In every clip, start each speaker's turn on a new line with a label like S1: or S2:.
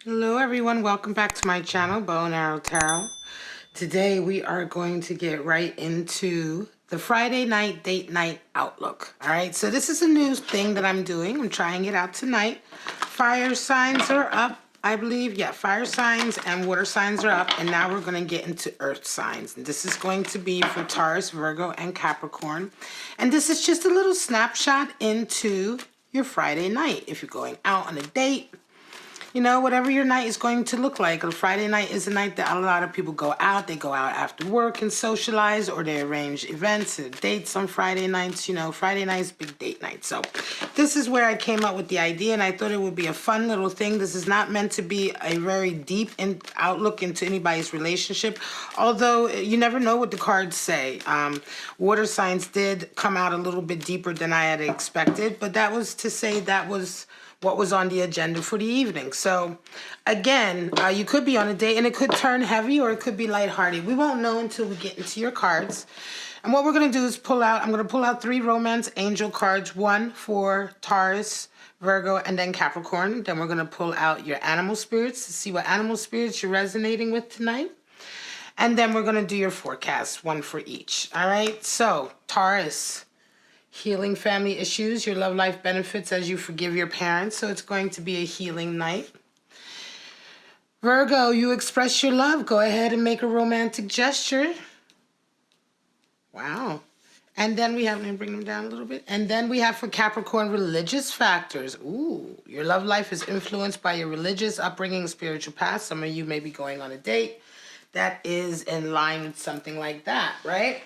S1: Hello everyone, welcome back to my channel, Bow and Arrow Tarot. Today we are going to get right into the Friday night date night outlook. All right, so this is a new thing that I'm doing. I'm trying it out tonight. Fire signs are up, I believe. Yeah, fire signs and water signs are up, and now we're going to get into earth signs. And this is going to be for Taurus, Virgo, and Capricorn. And this is just a little snapshot into your Friday night. If you're going out on a date, you know, whatever your night is going to look like. A Friday night is a night that a lot of people go out. They go out after work and socialize, or they arrange events and dates on Friday nights. You know, Friday night is big date night. So this is where I came up with the idea, and I thought it would be a fun little thing. This is not meant to be a very deep outlook into anybody's relationship, although you never know what the cards say. Water signs did come out a little bit deeper than I had expected, but that was to say that was what was on the agenda for the evening. So again, you could be on a date and it could turn heavy or it could be lighthearted. We won't know until we get into your cards. And what we're going to do is I'm going to pull out 3 romance angel cards, one for Taurus, Virgo, and then Capricorn. Then we're going to pull out your animal spirits to see what animal spirits you're resonating with tonight. And then we're going to do your forecast, one for each. All right. So Taurus, healing family issues, your love life benefits as you forgive your parents. So it's going to be a healing night. Virgo, you express your love. Go ahead and make a romantic gesture. Wow. And then we have, let me bring them down a little bit. And then we have for Capricorn, religious factors. Ooh, your love life is influenced by your religious upbringing, spiritual past. Some of you may be going on a date that is in line with something like that, right?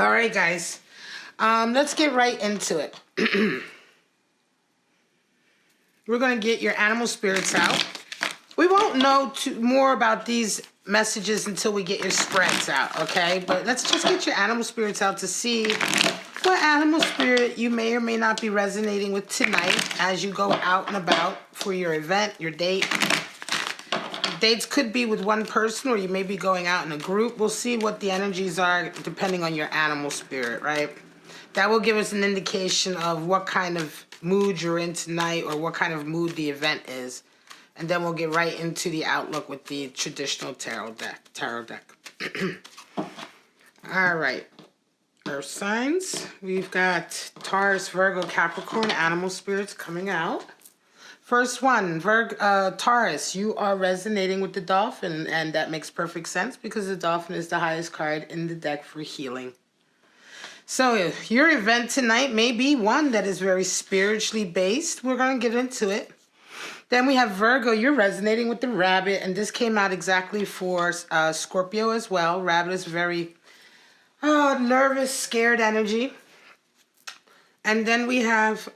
S1: All right, guys. Let's get right into it. We're going to get your animal spirits out. We won't know more about these messages until we get your spreads out, okay? But let's just get your animal spirits out to see what animal spirit you may or may not be resonating with tonight as you go out and about for your event, your date. Dates could be with one person, or you may be going out in a group. We'll see what the energies are depending on your animal spirit, right? That will give us an indication of what kind of mood you're in tonight or what kind of mood the event is. And then we'll get right into the outlook with the traditional tarot deck. All right. Earth signs. We've got Taurus, Virgo, Capricorn, animal spirits coming out. First one, Taurus, you are resonating with the dolphin, and that makes perfect sense because the dolphin is the highest card in the deck for healing. So your event tonight may be one that is very spiritually based. We're going to get into it. Then we have Virgo. You're resonating with the rabbit, and this came out exactly for Scorpio as well. Rabbit is very nervous, scared energy. And then we have,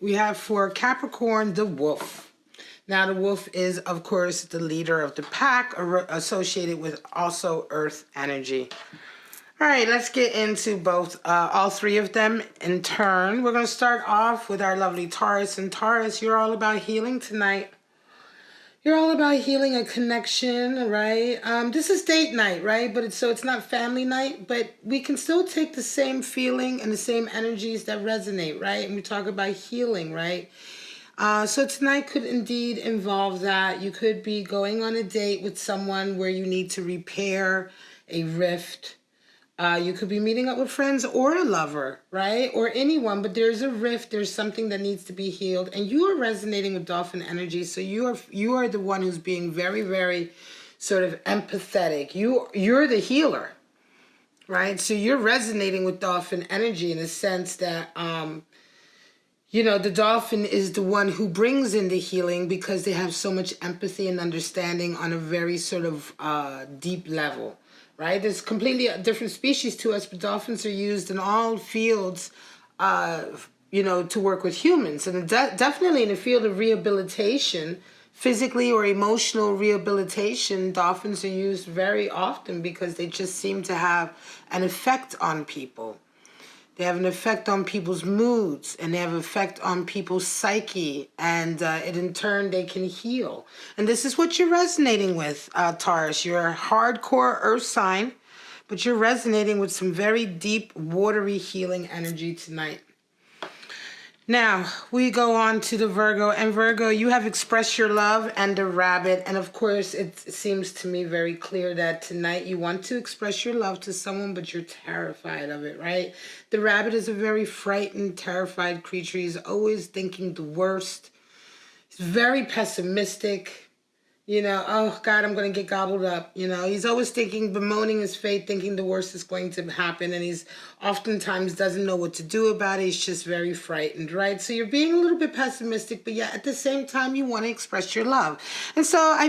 S1: we have for Capricorn, the wolf. Now the wolf is, of course, the leader of the pack, associated with also earth energy. All right, let's get into all 3 of them in turn. We're going to start off with our lovely Taurus. And Taurus, you're all about healing tonight. You're all about healing a connection, right? This is date night, right? But it's not family night, but we can still take the same feeling and the same energies that resonate, right? And we talk about healing, right? So tonight could indeed involve that. You could be going on a date with someone where you need to repair a rift. You could be meeting up with friends or a lover, right? Or anyone, but there's a rift, there's something that needs to be healed, and you are resonating with dolphin energy, so you are the one who's being very, very sort of empathetic. You're the healer, right? So you're resonating with dolphin energy in a sense that, the dolphin is the one who brings in the healing because they have so much empathy and understanding on a very sort of deep level. Right? There's completely different species to us, but dolphins are used in all fields, to work with humans. And definitely in the field of rehabilitation, physically or emotional rehabilitation, dolphins are used very often because they just seem to have an effect on people. They have an effect on people's moods, and they have an effect on people's psyche, and in turn, they can heal. And this is what you're resonating with, Taurus. You're a hardcore earth sign, but you're resonating with some very deep, watery healing energy tonight. Now, we go on to the Virgo. And Virgo, you have expressed your love and the rabbit. And of course, it seems to me very clear that tonight you want to express your love to someone, but you're terrified of it, right? The rabbit is a very frightened, terrified creature. He's always thinking the worst. He's very pessimistic. You know, oh God, I'm going to get gobbled up. You know, he's always thinking, bemoaning his fate, thinking the worst is going to happen. And he's oftentimes doesn't know what to do about it. He's just very frightened, right? So you're being a little bit pessimistic, but yet at the same time, you want to express your love. And so I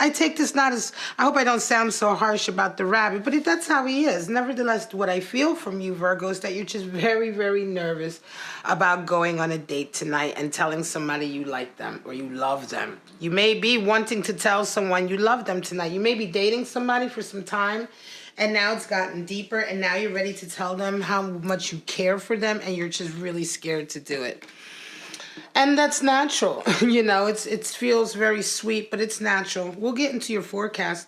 S1: take this not as, I hope I don't sound so harsh about the rabbit, but that's how he is. Nevertheless, what I feel from you, Virgo, is that you're just very, very nervous about going on a date tonight and telling somebody you like them or you love them. You may be wanting to tell someone you love them tonight. You may be dating somebody for some time, and now it's gotten deeper, and now you're ready to tell them how much you care for them, and you're just really scared to do it. And that's natural. You know, it feels very sweet, but it's natural. We'll get into your forecast.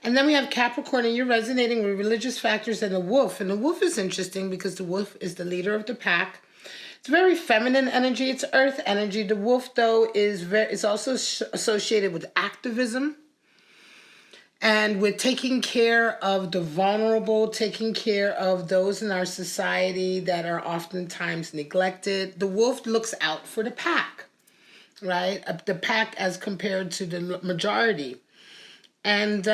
S1: And then we have Capricorn, and you're resonating with religious factors and the wolf. And the wolf is interesting because the wolf is the leader of the pack. It's very feminine energy. It's earth energy. The wolf, though, is also associated with activism and with taking care of the vulnerable, taking care of those in our society that are oftentimes neglected. The wolf looks out for the pack, right? The pack as compared to the majority. And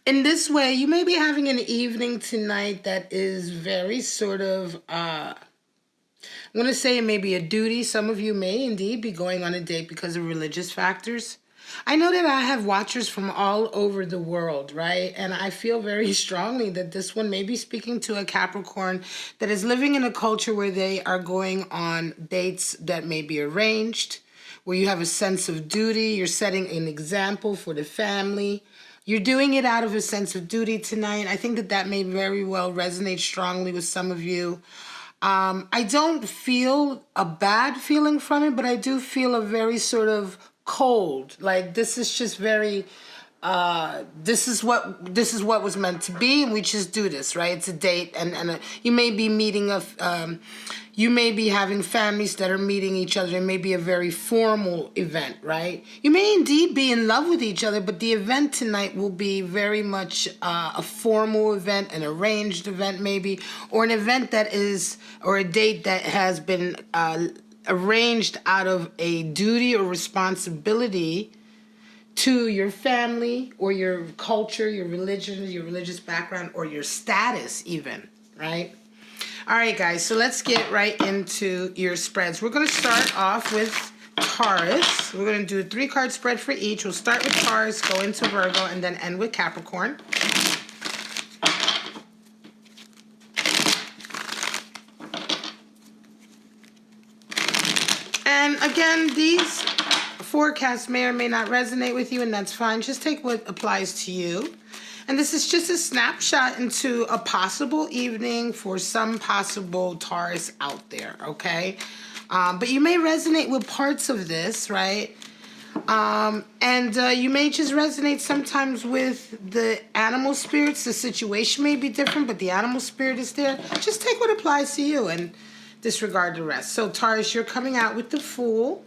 S1: in this way, you may be having an evening tonight that is very sort of, I'm going to say it may be a duty. Some of you may indeed be going on a date because of religious factors. I know that I have watchers from all over the world, right? And I feel very strongly that this one may be speaking to a Capricorn that is living in a culture where they are going on dates that may be arranged, where you have a sense of duty. You're setting an example for the family. You're doing it out of a sense of duty tonight. I think that may very well resonate strongly with some of you. I don't feel a bad feeling from it, but I do feel a very sort of cold. Like this is just very, this is what was meant to be, and we just do this, right? It's a date, and you may be meeting you may be having families that are meeting each other. It may be a very formal event, right? You may indeed be in love with each other, but the event tonight will be very much a formal event, an arranged event maybe, or an event that is, or a date that has been arranged out of a duty or responsibility to your family or your culture, your religion, your religious background, or your status even, right? All right, guys, so let's get right into your spreads. We're going to start off with Taurus. We're going to do a 3-card spread for each. We'll start with Taurus, go into Virgo, and then end with Capricorn. And again, these forecasts may or may not resonate with you, and that's fine. Just take what applies to you. And this is just a snapshot into a possible evening for some possible Taurus out there, okay? But you may resonate with parts of this, right? And you may just resonate sometimes with the animal spirits. The situation may be different, but the animal spirit is there. Just take what applies to you and disregard the rest. So Taurus, you're coming out with the Fool.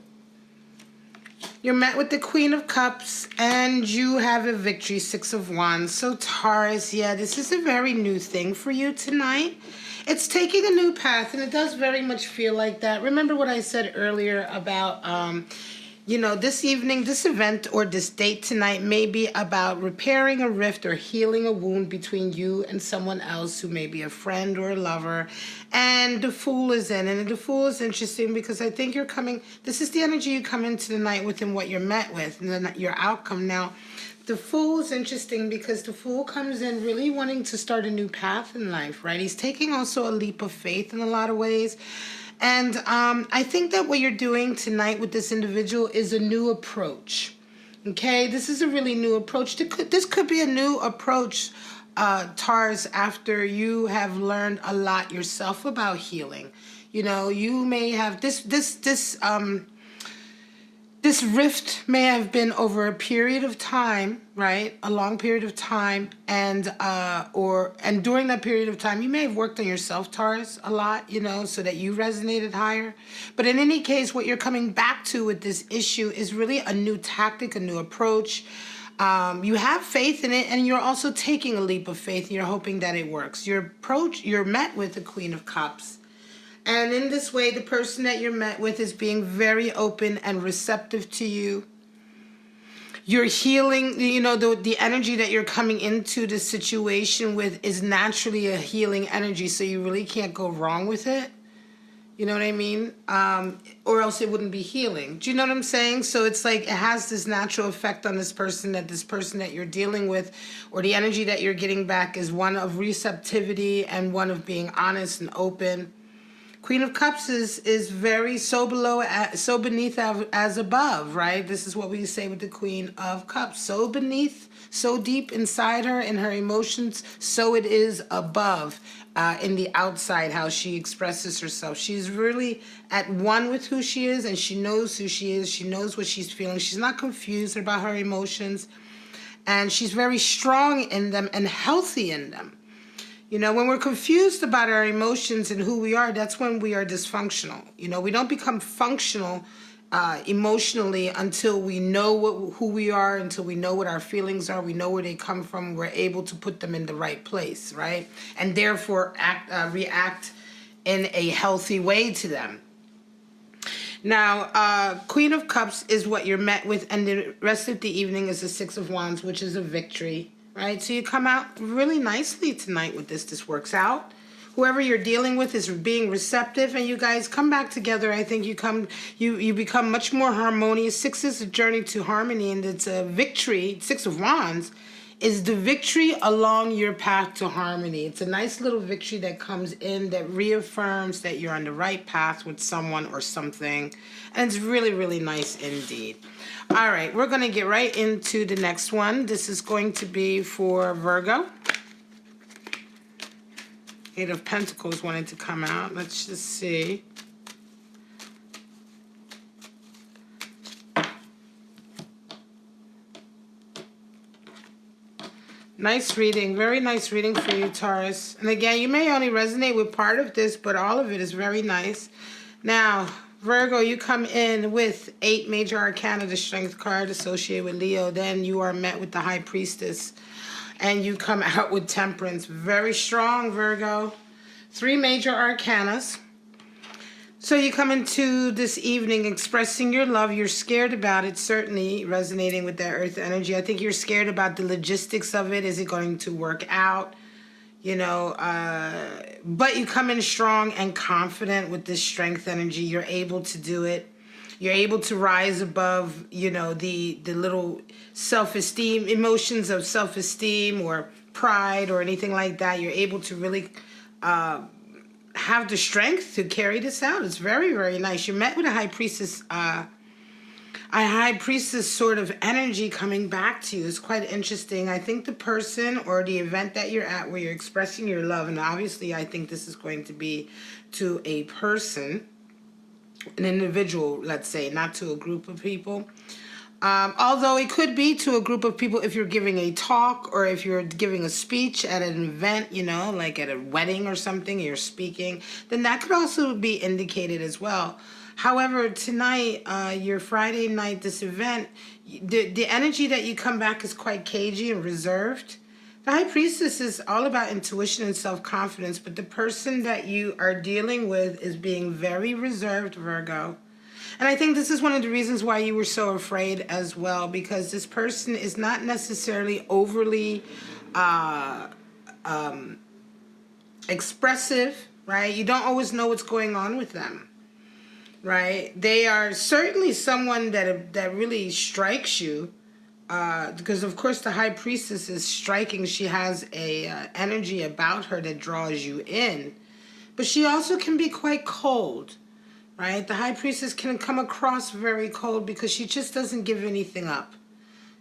S1: You're met with the Queen of Cups, and you have a victory, 6 of Wands. So Taurus, yeah, this is a very new thing for you tonight. It's taking a new path, and it does very much feel like that. Remember what I said earlier about, you know, this evening, this event or this date tonight may be about repairing a rift or healing a wound between you and someone else who may be a friend or a lover. And the Fool is in. And the Fool is interesting because I think you're coming, this is the energy you come into the night with and what you're met with and then your outcome. Now, the Fool is interesting because the Fool comes in really wanting to start a new path in life, right? He's taking also a leap of faith in a lot of ways. And I think that what you're doing tonight with this individual is a new approach. Okay, this is a really new approach. This could be a new approach, Taurus, after you have learned a lot yourself about healing. You know, you may have this This rift may have been over a period of time, right? A long period of time, and during that period of time, you may have worked on yourself, Taurus, a lot, you know, so that you resonated higher. But in any case, what you're coming back to with this issue is really a new tactic, a new approach. You have faith in it, and you're also taking a leap of faith, and you're hoping that it works. You're met with the Queen of Cups. And in this way, the person that you're met with is being very open and receptive to you. You're healing, you know, the energy that you're coming into the situation with is naturally a healing energy, so you really can't go wrong with it. You know what I mean? Or else it wouldn't be healing. Do you know what I'm saying? So it's like it has this natural effect on this person that you're dealing with, or the energy that you're getting back is one of receptivity and one of being honest and open. Queen of Cups is very so beneath as above, right? This is what we say with the Queen of Cups. So beneath, so deep inside her, in her emotions, so it is above in the outside, how she expresses herself. She's really at one with who she is, and she knows who she is. She knows what she's feeling. She's not confused about her emotions, and she's very strong in them and healthy in them. You know, when we're confused about our emotions and who we are, that's when we are dysfunctional. You know, we don't become functional emotionally until we know who we are, until we know what our feelings are, we know where they come from, we're able to put them in the right place, right? And therefore react in a healthy way to them. Now, Queen of Cups is what you're met with, and the rest of the evening is the Six of Wands, which is a victory. Right, so you come out really nicely tonight with this. This works out. Whoever you're dealing with is being receptive, and you guys come back together. I think you become much more harmonious. Six is a journey to harmony, and it's a victory. Six of Wands is the victory along your path to harmony. It's a nice little victory that comes in that reaffirms that you're on the right path with someone or something, and it's really, really nice indeed. All right, we're going to get right into the next one. This is going to be for Virgo. Eight of Pentacles wanted to come out. Let's just see. Nice reading. Very nice reading for you, Taurus. And again, you may only resonate with part of this, but all of it is very nice. Now, Virgo, you come in with 8 major arcana, the Strength card associated with Leo. Then you are met with the High Priestess. And you come out with Temperance. Very strong, Virgo. 3 major arcanas. So you come into this evening expressing your love. You're scared about it, certainly resonating with that earth energy. I think you're scared about the logistics of it. Is it going to work out? You know, but you come in strong and confident with this strength energy. You're able to do it. You're able to rise above, you know, the little self-esteem, emotions of self-esteem or pride or anything like that. You're able to really have the strength to carry this out. It's very, very nice. You're met with a High Priestess, sort of energy coming back to you. Is quite interesting. I think the person or the event that you're at where you're expressing your love, and obviously I think this is going to be to a person, an individual, let's say, not to a group of people. Although it could be to a group of people if you're giving a talk or if you're giving a speech at an event, you know, like at a wedding or something, you're speaking, then that could also be indicated as well. However, tonight, your Friday night, this event, the energy that you come back is quite cagey and reserved. The High Priestess is all about intuition and self-confidence, but the person that you are dealing with is being very reserved, Virgo. And I think this is one of the reasons why you were so afraid as well, because this person is not necessarily overly expressive, right? You don't always know what's going on with them. Right, they are certainly someone that really strikes you, because of course the High Priestess is striking. She has a energy about her that draws you in, but she also can be quite cold. Right, the High Priestess can come across very cold because she just doesn't give anything up.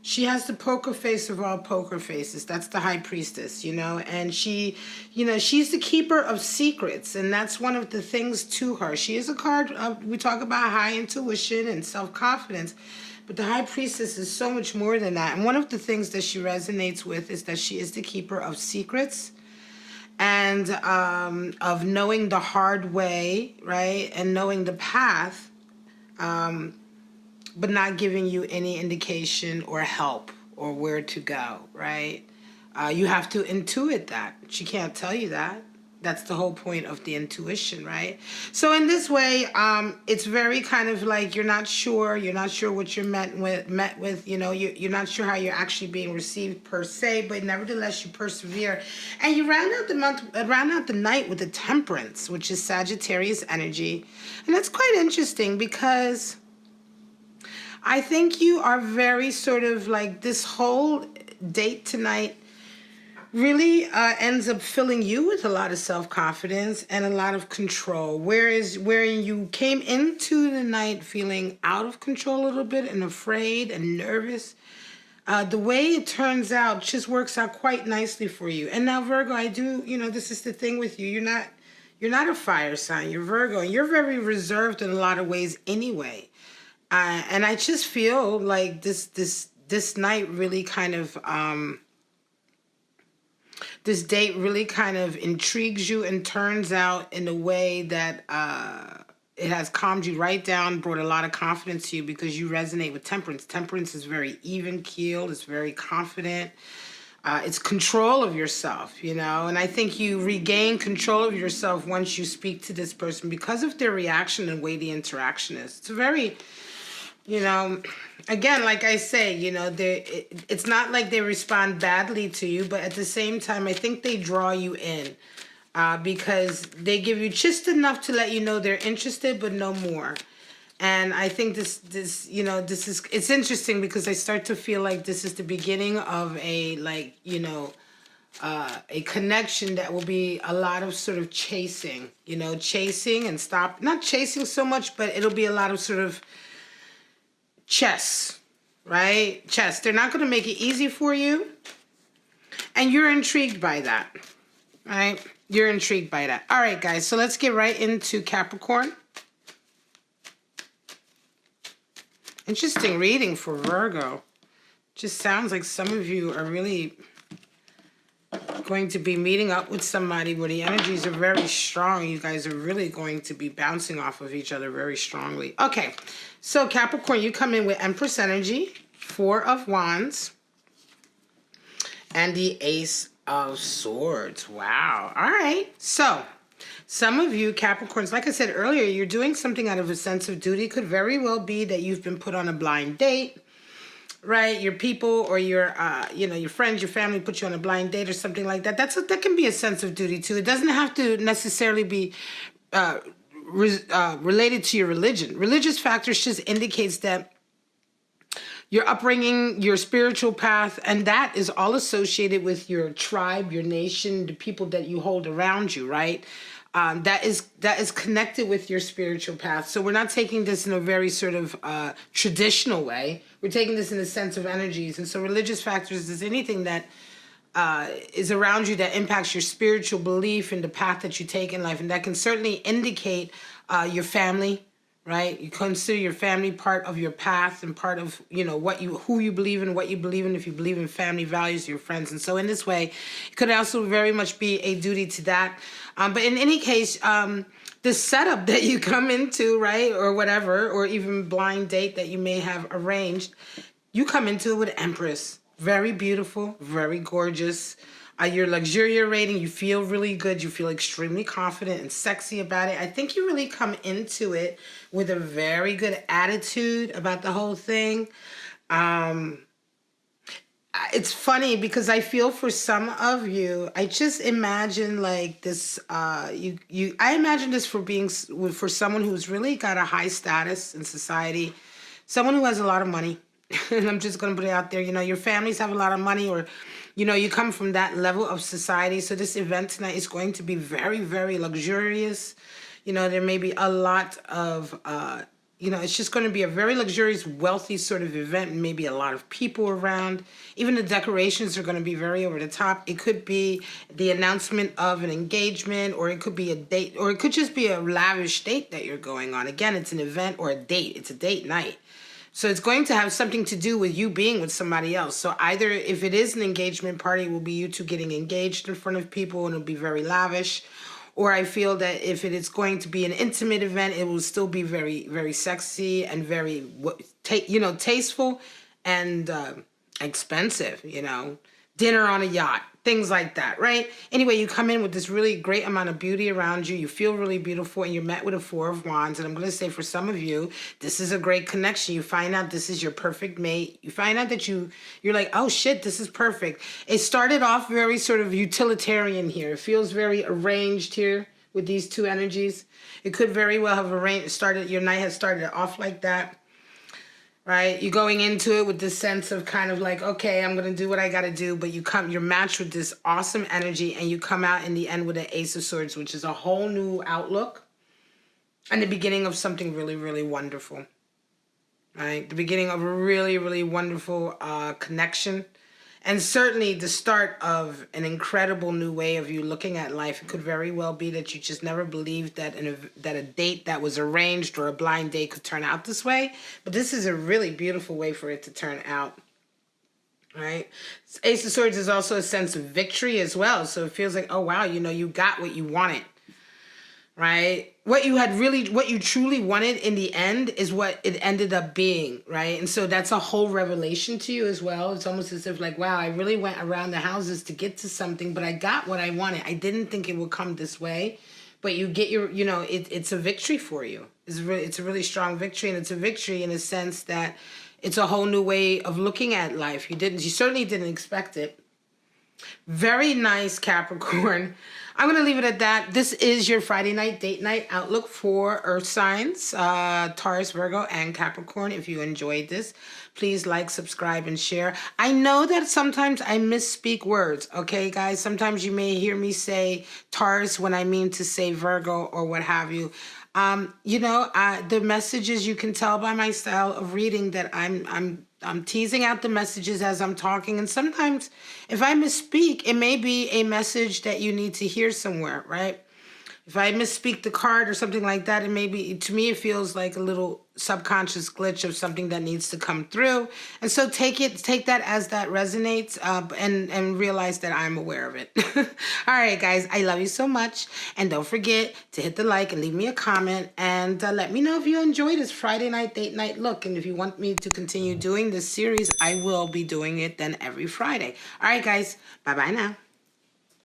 S1: She has the poker face of all poker faces. That's the high priestess, and she, she's the keeper of secrets. And that's one of the things to her. She is a card of, we talk about high intuition and self-confidence, but the high priestess is so much more than that. And one of the things that she resonates with is that she is the keeper of secrets and of knowing the hard way, right? And knowing the path. But not giving you any indication or help or where to go, right? You have to intuit that. She can't tell you that. That's the whole point of the intuition, right? So in this way, it's very kind of like you're not sure what you're met with, you're not sure how you're actually being received per se, but nevertheless you persevere. And you round out the night with the Temperance, which is Sagittarius energy. And that's quite interesting because I think you are very sort of like this whole date tonight really ends up filling you with a lot of self-confidence and a lot of control. Whereas where you came into the night feeling out of control a little bit and afraid and nervous, the way it turns out just works out quite nicely for you. And now Virgo, I do, this is the thing with you. You're not a fire sign. You're Virgo, and you're very reserved in a lot of ways anyway. And I just feel like this night really kind of, this date really kind of intrigues you and turns out in a way that it has calmed you right down, brought a lot of confidence to you because you resonate with Temperance. Temperance is very even-keeled, it's very confident. It's control of yourself, and I think you regain control of yourself once you speak to this person because of their reaction and the way the interaction is. It's very... again, like I say, it's not like they respond badly to you, but at the same time, I think they draw you in because they give you just enough to let you know they're interested, but no more. And I think it's interesting because I start to feel like this is the beginning of a connection that will be a lot of sort of chasing, chasing and stop, not chasing so much, but it'll be a lot of sort of chess, right? Chess. They're not going to make it easy for you. And you're intrigued by that, right? You're intrigued by that. All right, guys. So let's get right into Capricorn. Interesting reading for Virgo. Just sounds like some of you are really going to be meeting up with somebody where the energies are very strong. You guys are really going to be bouncing off of each other very strongly. Okay, so Capricorn, you come in with Empress energy, 4 of Wands, and the Ace of Swords. Wow. All right. So some of you Capricorns, like I said earlier, you're doing something out of a sense of duty. Could very well be that you've been put on a blind date. Right, your people or your, your friends, your family put you on a blind date or something like that. That can be a sense of duty too. It doesn't have to necessarily be related to your religion. Religious factors just indicates that your upbringing, your spiritual path, and that is all associated with your tribe, your nation, the people that you hold around you. Right. That is connected with your spiritual path. So we're not taking this in a very sort of traditional way. We're taking this in the sense of energies. And so religious factors is anything that is around you that impacts your spiritual belief and the path that you take in life. And that can certainly indicate your family, right? You consider your family part of your path and part of, who you believe in, what you believe in, if you believe in family values, your friends. And so in this way, it could also very much be a duty to that. But in any case, the setup that you come into, right, or whatever, or even blind date that you may have arranged, you come into it with Empress. Very beautiful, very gorgeous. You're luxuriating. You feel really good. You feel extremely confident and sexy about it. I think you really come into it with a very good attitude about the whole thing. It's funny because I feel for some of you, I just imagine like this, I imagine this for someone who's really got a high status in society, someone who has a lot of money. And I'm just going to put it out there, your families have a lot of money or, you come from that level of society. So this event tonight is going to be very, very luxurious. There may be a lot of, You know, it's just going to be a very luxurious, wealthy sort of event, maybe a lot of people around. Even the decorations are going to be very over the top. It could be the announcement of an engagement, or it could be a date, or it could just be a lavish date that you're going on. Again, it's an event or a date. It's a date night. So it's going to have something to do with you being with somebody else. So either if it is an engagement party, it will be you two getting engaged in front of people and it'll be very lavish. Or I feel that if it is going to be an intimate event, it will still be very, very sexy and very, you know, tasteful and expensive, you know. Dinner on a yacht, things like that, right? Anyway, you come in with this really great amount of beauty around you. You feel really beautiful, and you're met with a Four of Wands. And I'm going to say for some of you, this is a great connection. You find out this is your perfect mate. You find out that you're like, oh shit, this is perfect. It started off very sort of utilitarian here. It feels very arranged here with these two energies. It could very well have your night has started off like that. Right? You're going into it with this sense of kind of like, okay, I'm going to do what I got to do. But you're matched with this awesome energy, and you come out in the end with an Ace of Swords, which is a whole new outlook and the beginning of something really, really wonderful. Right? The beginning of a really, really wonderful connection. And certainly the start of an incredible new way of you looking at life. It could very well be that you just never believed that that a date that was arranged or a blind date could turn out this way. But this is a really beautiful way for it to turn out. Right? Ace of Swords is also a sense of victory as well. So it feels like, oh, wow, you know, you got what you wanted. Right? What you truly wanted in the end is what it ended up being, right? And so that's a whole revelation to you as well. It's almost as if like, wow, I really went around the houses to get to something, but I got what I wanted. I didn't think it would come this way, but you get you know, it's a victory for you. It's a really strong victory, and it's a victory in a sense that it's a whole new way of looking at life. You certainly didn't expect it. Very nice, Capricorn. I'm going to leave it at that. This is your Friday night date night outlook for Earth signs, Taurus, Virgo, and Capricorn. If you enjoyed this, please like, subscribe, and share. I know that sometimes I misspeak words, okay, guys? Sometimes you may hear me say Taurus when I mean to say Virgo or what have you. You know, the messages, you can tell by my style of reading that I'm teasing out the messages as I'm talking. And sometimes if I misspeak, it may be a message that you need to hear somewhere, right? If I misspeak the card or something like that, it may be, to me, it feels like a little subconscious glitch of something that needs to come through. And so take that as that resonates, and realize that I'm aware of it. All right, guys, I love you so much. And don't forget to hit the like and leave me a comment, and let me know if you enjoy this Friday night date night look. And if you want me to continue doing this series, I will be doing it then every Friday. All right, guys, bye-bye now.